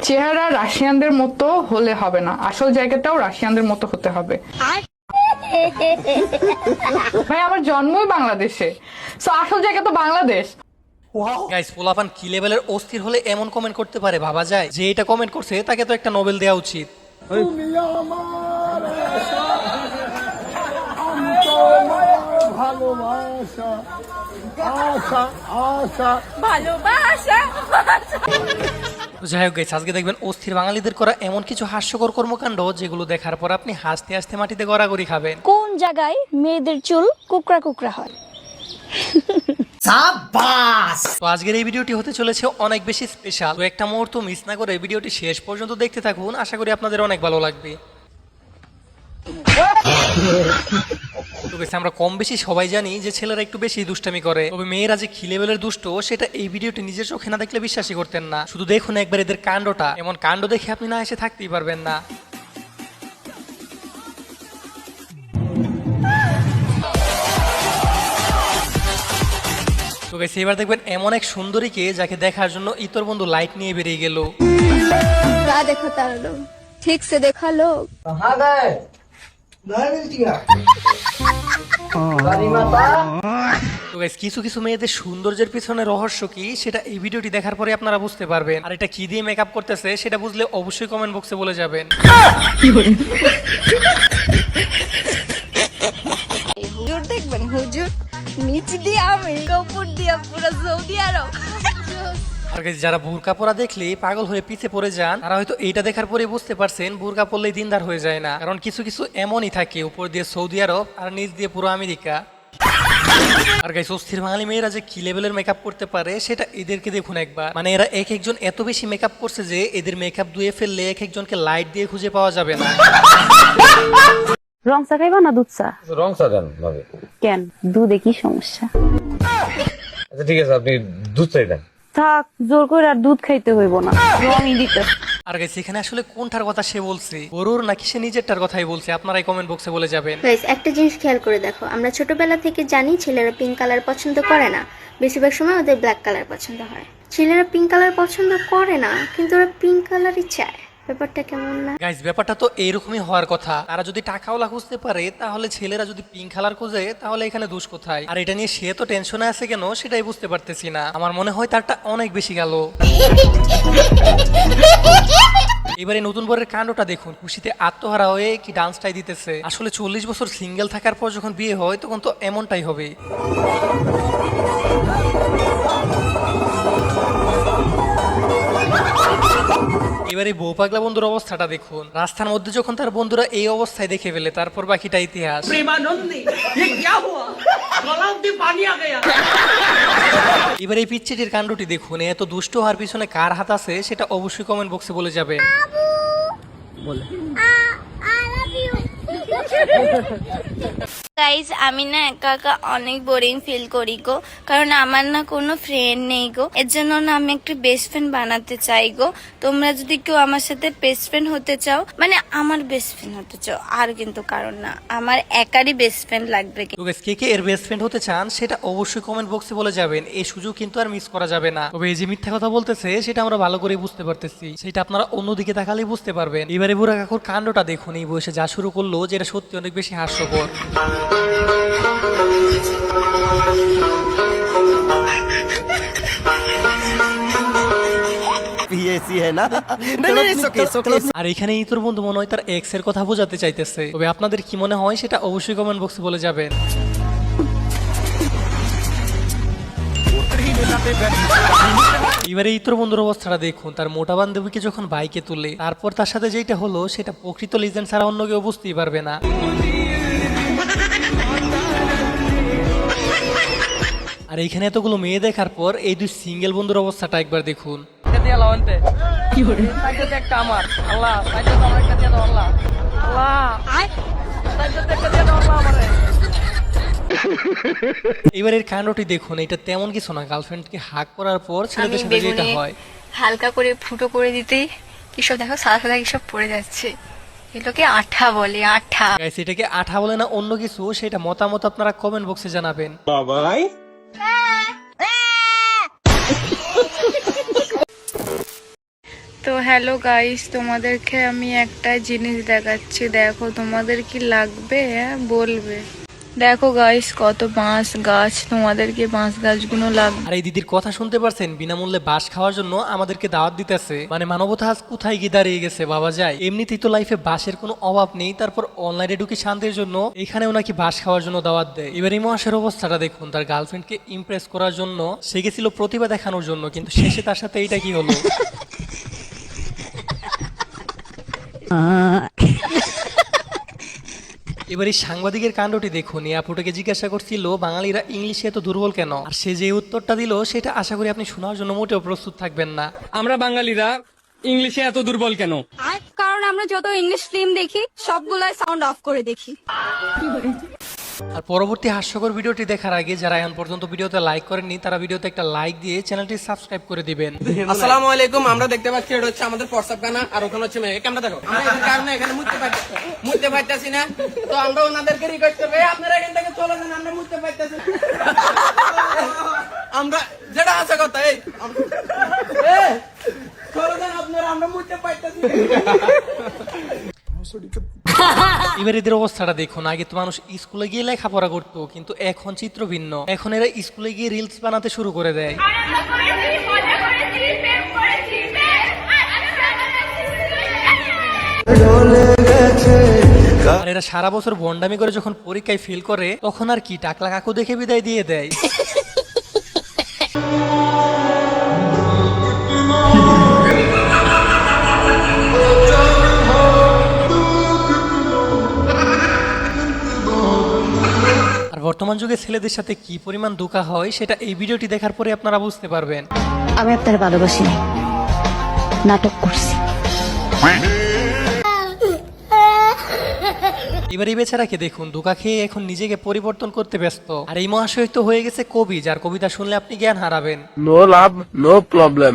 চেহারা রাশিয়ানদের মতো হলে হবে না, আসল জায়গাটাও রাশিয়ানদের মতো হতে হবে। ভাই আমার জন্মই বাংলাদেশে, সো আসল জায়গা তো বাংলাদেশ। গাইস, পোলাপান কি লেভেলের অস্থির হলে এমন কমেন্ট করতে পারে ভাবা যায়। যে এটা কমেন্ট করছে তাকে তো একটা নোবেল দেওয়া উচিত। যাই হোক গাইস, আজকে দেখবেন অস্থির বাঙালিদের করা এমন কিছু হাস্যকর কর্মকাণ্ড যেগুলো দেখার পর আপনি হাসতে হাসতে মাটিতে গড়াগড়ি খাবেন। কোন জায়গায় মেয়েদের চুল কুকড়া কুকড়া হয়? তো আজকের এই ভিডিওটি হতে চলেছে অনেক বেশি স্পেশাল। তো একটা মুহূর্ত মিস না করে ভিডিওটি শেষ পর্যন্ত দেখতে থাকুন, আশা করি আপনাদের অনেক ভালো লাগবে। তো গাইস, আমরা কম বেশি সবাই জানি যে ছেলেরা একটু বেশি দুষ্টামি করে, তবে মেয়েরা যে কি লেভেলের দুষ্ট সেটা এই ভিডিওটি নিজের চোখে না দেখলে বিশ্বাসই করতেন না। শুধু দেখুন একবার এদের কাণ্ডটা, এমন কাণ্ড দেখে আপনি না এসে থাকতেই পারবেন না। তো গাইস, এবার দেখবেন এমন এক সুন্দরীকে যাকে দেখার জন্য ইতর বন্ধু লাইট নিয়ে বেরিয়ে গেল। देखो तारा लोग ठीक से देखा लोग। তো গাইস, কিছু কিছু মেয়েদের সৌন্দর্যের পিছনে রহস্য কি সেটা এই ভিডিওটি দেখার পরে আপনারা বুঝতে পারবেন। আর এটা কি দিয়ে মেকআপ করতেছে সেটা বুঝলে অবশ্যই কমেন্ট বক্সে বলে যাবেন। হুজুর দেখবেন, হুজুর নিচ দিয়ে আমি উপর দিয়ে পুরো সৌদি আরব। আর গাইস, যারা বোরকা পরা দেখলে পাগল হয়ে পিছে পড়ে যান তারা হয়তো এইটা দেখার পরে বুঝতে পারছেন বোরকা পরলেই দিনদার হয়ে যায় না। কারণ কিছু কিছু এমনই থাকে, উপর দিয়ে সৌদি আরব আর নিচ দিয়ে পুরো আমেরিকা। আর গাইস, অস্থির বাঙালি মেয়েরা যে কি লেভেলের মেকআপ করতে পারে সেটা এদেরকে দেখুন একবার। মানে এরা এক একজন এত বেশি মেকআপ করছে যে এদের মেকআপ ধুয়ে ফেললে এক একজনকে লাইট দিয়ে খুঁজে পাওয়া যাবে না। রং চা খাইবা না দুধ চা? রং চা দেন ভাবে। কেন, দুধে কি সমস্যা? আচ্ছা ঠিক আছে, আপনি দুধ চাই দেন। থাক, জোর করে আর দুধ খাইতে হইব না, রঙই দিতে। আর গাইস, এখানে আসলে কোনটার কথা সে বলছে, গরুর নাকি সে নিজেরটার কথাই বলছে, আপনারাই কমেন্ট বক্সে বলে যাবেন। গাইস, একটা জিনিস খেয়াল করে দেখো, আমরা ছোটবেলা থেকে জানি ছেলেরা পিঙ্ক কালার পছন্দ করে না, বেশিরভাগ সময় ওদের ব্ল্যাক কালার পছন্দ হয়। ছেলেরা পিঙ্ক কালার পছন্দ করে না কিন্তু ওরা পিঙ্ক কালারই চায়, ব্যাপারটা কেমন না? গাইস, ব্যাপারটা তো এইরকমই হওয়ার কথা। তারা যদি টাকাওয়ালা খুঁজতে পারে তাহলে ছেলেরা যদি পিঙ্ক কালার খুঁজে তাহলে এখানে দোষ কোথায়? আর এটা নিয়ে সে তো টেনশনে আছে কেন সেটাই বুঝতে পারতেছি না। আমার মনে হয় তারটা অনেক বেশি গেল। এবারে নতুন বরের কাণ্ডটা দেখুন, খুশিতে আত্মহারা হয়ে কি ডান্সটাই দিতেছে। আসলে 40 বছর সিঙ্গেল থাকার পর যখন বিয়ে হয় তখন তো এমনটাই হবে। এবারে বউ পাগলা বন্ধুর অবস্থাটা দেখুন। রাস্তার মধ্যে যখন তার বন্ধুরা এই অবস্থায় দেখে ফেলে তারপর বাকিটা ইতিহাস। এবার এই পিচ্চিটির কাণ্ডটি দেখুন, এত দুষ্ট হওয়ার পিছনে কার হাত আছে সেটা অবশ্যই কমেন্ট বক্সে বলে যাবেন। গাইজ, আমি না একা একা অনেক বোরিং ফিল করি গো, কারণ আমার না কোনো ফ্রেন্ড নেই গো। এর জন্য না আমি একটা বেস্ট ফ্রেন্ড বানাতে চাই গো। তোমরা যদি কেউ আমার সাথে বেস্ট ফ্রেন্ড হতে চাও, মানে আমার বেস্ট ফ্রেন্ড হতে চাও, আর কিন্তু কারণ না, আমার একারই বেস্ট ফ্রেন্ড লাগবে। তো গাইস, কে কে এর বেস্ট ফ্রেন্ড হতে চান সেটা অবশ্যই কমেন্ট বক্সে বলে যাবেন। এই সুযোগ কিন্তু আর মিস করা যাবে না। তবে এই যে মিথ্যা কথা বলতেছে সেটা আমরা ভালো করে বুঝতে পারতেছি, সেটা আপনারা অন্যদিকে তাকালেই বুঝতে পারবেন। এবারে বুড়া কাকুর কাণ্ডটা দেখুন, এই বয়সে যা শুরু করলো যেটা সত্যি অনেক বেশি হাস্যকর। আর এখানে তোর বন্ধু মনে হয় তার এক্স এর কথা বোঝাতে চাইতেছে। তবে আপনাদের কি মনে হয় সেটা অবশ্যই কমেন্ট বক্সে বলে যাবেন। এবারে ইতর বন্ধুর অবস্থাটা দেখুন, তার মোটা বান্ধবীকে যখন বাইকে তুলে তারপর তার সাথে যেটা হলো সেটা প্রকৃত লিজেন্ড ছাড়া অন্য কেউ বুঝতেই পারবে না। আর এইখানে এতগুলো মেয়ে দেখার পর এই দুই সিঙ্গেল বন্ধুর অবস্থাটা একবার দেখুন। এবারের কাণ্ডটি দেখুন, এটা তেমন কিছু না, গার্লফ্রেন্ডকে হাগ করার পর ছেলেদের সাথে যেটা হয়, হালকা করে ফুটো করে দিতেই কিসব দেখো সাদা সাদা কিসব পড়ে যাচ্ছে, এগুলোকে আঠা বলে। আঠা গাইস, এটাকে আঠা বলে না অন্য কিছু, সেটা মতামত আপনারা কমেন্ট বক্সে জানাবেন। বাবাই তো হ্যালো গাইস, তোমাদেরকে আমি একটা জিনিস দেখাচ্ছি, দেখো তোমাদের কি লাগবে বলবে। দেখো গাইস কত বাঁশ গাছ, তোমাদেরকে বাঁশ গাছগুলো লাগবে। আর এই দিদির কথা শুনতে পারছেন, বিনামূল্যে বাস খাওয়ার জন্য আমাদেরকে দাওয়াত দিতেছে। মানে মানবতা আজ কোথায় গিয়ে দাঁড়িয়ে গেছে বাবা যায়। এমনিতেই তো লাইফে বাসের কোনো অভাব নেই, তারপর অনলাইনে ঢুকে শান্তির জন্য এখানেও নাকি বাস খাওয়ার জন্য দাওয়াত দেয়। এবার এই মহাশের অবস্থাটা দেখুন, তার গার্লফ্রেন্ডকে ইমপ্রেস করার জন্য সে গেছিল প্রতিভা দেখানোর জন্য, কিন্তু শেষে তার সাথে এইটা কি হলো। এবার এই সাংবাদিকের কাণ্ডটি দেখুন। এই আপুটাকে জিজ্ঞাসা করছিল বাঙালিরা ইংলিশে এত দুর্বল কেন, আর সে যে উত্তরটা দিল সেটা আশা করি আপনি শোনার জন্য মোটেও প্রস্তুত থাকবেন না। আমরা বাঙালিরা ইংলিশে এত দুর্বল কেন? কারণ আমরা যত ইংলিশ ফিল্ম দেখি সবগুলাই সাউন্ড অফ করে দেখি। আর পরবর্তী হাস্যকর ভিডিওটি দেখার আগে যারা এখন পর্যন্ত ভিডিওতে লাইক করেননি তারা ভিডিওতে একটা লাইক দিয়ে চ্যানেলটি সাবস্ক্রাইব করে দিবেন। আসসালামু আলাইকুম। আমরা দেখতে পাচ্ছি এটা হচ্ছে আমাদের প্রস্তাব খানা, আর ওখানে হচ্ছে মেয়ে। ক্যামেরা দেখো, আমরা এখানে কারণে এখানে মুততে পারতেছি না, তো আমরা ওনাদেরকে রিকোয়েস্ট করব আপনারা এখান থেকে চলে যান, আমরা মুততে পারতেছি না। আমরা যেটা আছে কথা এই চলে যান আপনারা, আমরা মুততে পারতেছি না। এবার এদের অবস্থাটা দেখুন। আগে তো মানুষ স্কুলে গিয়ে লেখাপড়া করতো, কিন্তু এখন চিত্র ভিন্ন। এখন এরা স্কুলে গিয়ে রিলস বানাতে শুরু করে দেয়। আর এরা সারা বছর বন্ডামি করে যখন পরীক্ষায় ফেল করে তখন আর কি টাকলা কাকু দেখে বিদায় দিয়ে দেয়। বর্তমান যুগে ছেলেদের সাথে কি পরিমাণ ধোঁকা হয় সেটা এই ভিডিওটি দেখার পরে আপনারা বুঝতে পারবেন। আমি আপনার ভালোবাসি না, নাটক করছি। এবার এই বেচারাকে দেখুন, ধোঁকা খেয়ে এখন নিজেকে পরিবর্তন করতে ব্যস্ত। আর এই মহাশয় তো হয়ে গেছে কবি, যার কবিতা শুনলে আপনি জ্ঞান হারাবেন। No love no problem,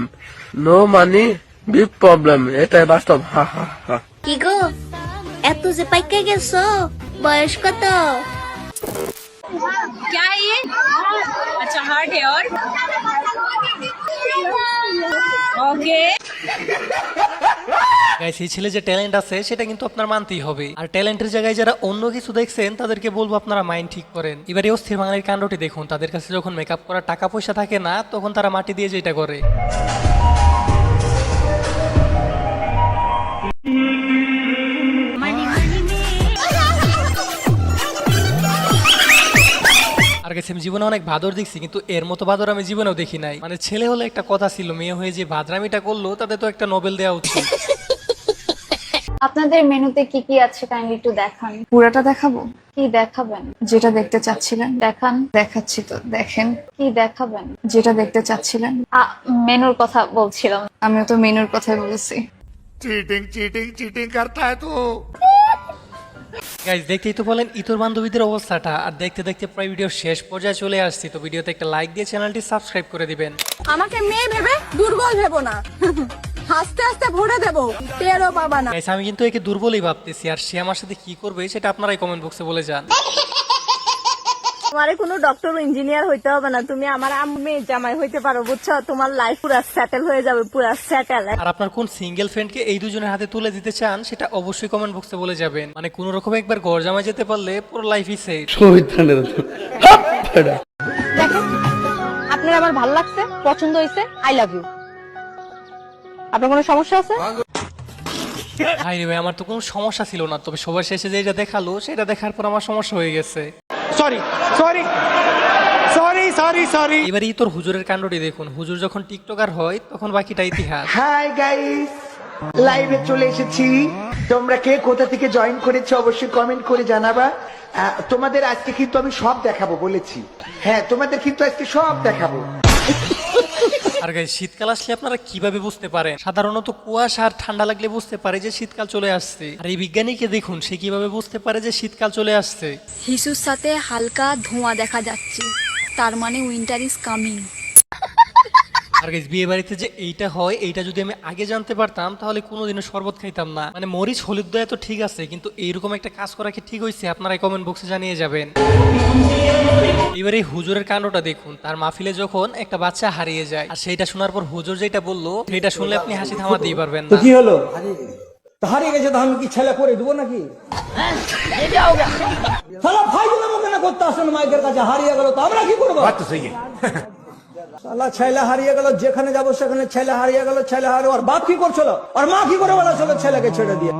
no money big problem, এটাই বাস্তব। হা হা হা। কি গো, এত যে পাইকে গেছো, বয়স কত? क्या है ये? अच्छा हार्ट है और ओके। গাইস, এই ছেলে যে ট্যালেন্ট আছে সেটা কিন্তু আপনার মানতেই হবে। আর ট্যালেন্টের জায়গায় যারা অন্য কিছু দেখছেন তাদেরকে বলবো আপনারা মাইন্ড ঠিক করেন। এবারে অস্থির বাঙালির কাণ্ডটি দেখুন। তাদের কাছে যখন মেকআপ করার টাকা পয়সা থাকে না তখন তারা মাটি দিয়ে যেটা করে। আর গেছে আমি জীবনে অনেক বাদর দেখছি, কিন্তু এর মতো বাদর আমি জীবনেও দেখি নাই। মানে ছেলে হলে একটা কথা ছিল, মেয়ে হয়ে যে বাদরামিটা করলো তাদের তো একটা নোবেল দেওয়া উচিত। আপনাদের মেনুতে কি কি আছে কাইন্ডলি একটু দেখান। পুরাটা দেখাবো? কি দেখাবেন? যেটা দেখতে চাচ্ছিলেন দেখান। দেখাচ্ছি তো, দেখেন। কি দেখাবেন? যেটা দেখতে চাচ্ছিলেন। মেনুর কথা বলছিলাম। আমিও তো মেনুর কথাই বলছি। গাইস, দেখতেই তো বলেন ইতর বান্ধবীদের অবস্থাটা। আর দেখতে দেখতে প্রায় ভিডিও শেষ পর্যায়ে চলে আসছি। তো ভিডিওতে একটা লাইক দিয়ে চ্যানেলটি সাবস্ক্রাইব করে দিবেন। আমাকে মেয়ে ভেবে দুর্বল ভেবো না, হাসতে হাসতে ভরে দেবো, টেরও পাবা না। গাইস, আমি কিন্তু একে দুর্বলই ভাবতেছি, আর সে আমার সাথে কি করবে সেটা আপনারাই কমেন্ট বক্সে বলে যান। তোমারে কোনো ডক্টর ইঞ্জিনিয়ার হইতে হবে না, তুমি আমার আম্মে জামাই হইতে পারো, বুঝছো? তোমার লাইফ পুরো সেটেল হয়ে যাবে, পুরো সেটেল। আর আপনার কোন সিঙ্গেল ফ্রেন্ডকে এই দুজনের হাতে তুলে দিতে চান সেটা অবশ্যই কমেন্ট বক্সে বলে যাবেন। মানে কোন রকম একবার ঘর জামাই যেতে পারলে পুরো লাইফই সেট। দেখেন, আপনার আমার ভালো লাগছে, পছন্দ হয়েছে, আই লাভ ইউ। আপনার কোনো সমস্যা আছে? ভাই রে ভাই, আমার তো কোনো সমস্যা ছিল না, তবে সবার শেষে যেটা দেখালো সেটা দেখার পর আমার সমস্যা হয়ে গেছে। সরি। এবারেই তোর হুজুরের কাণ্ডটি দেখুন। হুজুর যখন টিকটকার হয় তখন বাকিটা ইতিহাস। হাই গাইস, লাইভে চলে এসেছি। তোমরা কে কোথা থেকে জয়েন করেছো অবশ্যই কমেন্ট করে জানাবা। তোমাদের আজকে কিন্তু আমি সব দেখাবো বলেছি। হ্যাঁ, তোমাদের কিন্তু আজকে সব দেখাবো। আর গাইস, শীতকাল আসলে আপনারা কিভাবে বুঝতে পারেন? সাধারণত কুয়াশা আর ঠান্ডা লাগলে বুঝতে পারে যে শীতকাল চলে আসছে। আর এই বিজ্ঞানীকে দেখুন, সে কিভাবে বুঝতে পারে যে শীতকাল চলে আসছে। হিসুর সাথে হালকা ধোঁয়া দেখা যাচ্ছে, তার মানে উইন্টার ইজ কামিং। আর গাইস বিয়ে বাড়িতে যে এইটা হয়, এইটা যদি আমি আগে জানতে পারতাম তাহলে কোনোদিনও শরবত খাইতাম না। মানে মরিচ হলুদ দেয়া তো ঠিক আছে, কিন্তু এইরকম একটা কাজ করা কি ঠিক হয়েছে? আপনারা কমেন্ট বক্সে জানিয়ে যাবেন। এবারে এই হুজুরের কাণ্ডটা দেখুন। তার মাহফিলে যখন একটা বাচ্চা হারিয়ে যায়, আর সেইটা শোনার পর হুজুর যেটা বললো, সেটা শুনলে আপনি হাসি থামাতেই পারবেন না। কি হলো? হারিয়ে গেছে তো আমি কি ছেলে করে দেবো নাকি? শালা ফাইজলামো কেন করতে আসেন মাইকের কাছে? হারিয়ে গেল তো আমরা কি করবো? শালা ছেলে হারিয়ে গেল, যেখানে যাবো সেখানে ছেলে হারিয়ে গেল, ছেলে হারিয়ে আর বাপ কি করছিল আর মা কি করে বলা ছিল ছেলেকে ছেড়ে দিয়ে।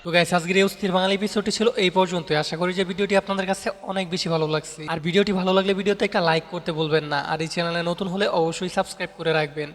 তো গাইস আজকের এই অস্থির বাঙালি এপিসোডটি ছিল এই পর্যন্তই। আশা করি যে ভিডিওটি আপনাদের কাছে অনেক বেশি ভালো লাগছে। আর ভিডিওটি ভালো লাগলে ভিডিওতে একটা লাইক করতে ভুলবেন না। আর এই চ্যানেলে নতুন হলে অবশ্যই সাবস্ক্রাইব করে রাখবেন।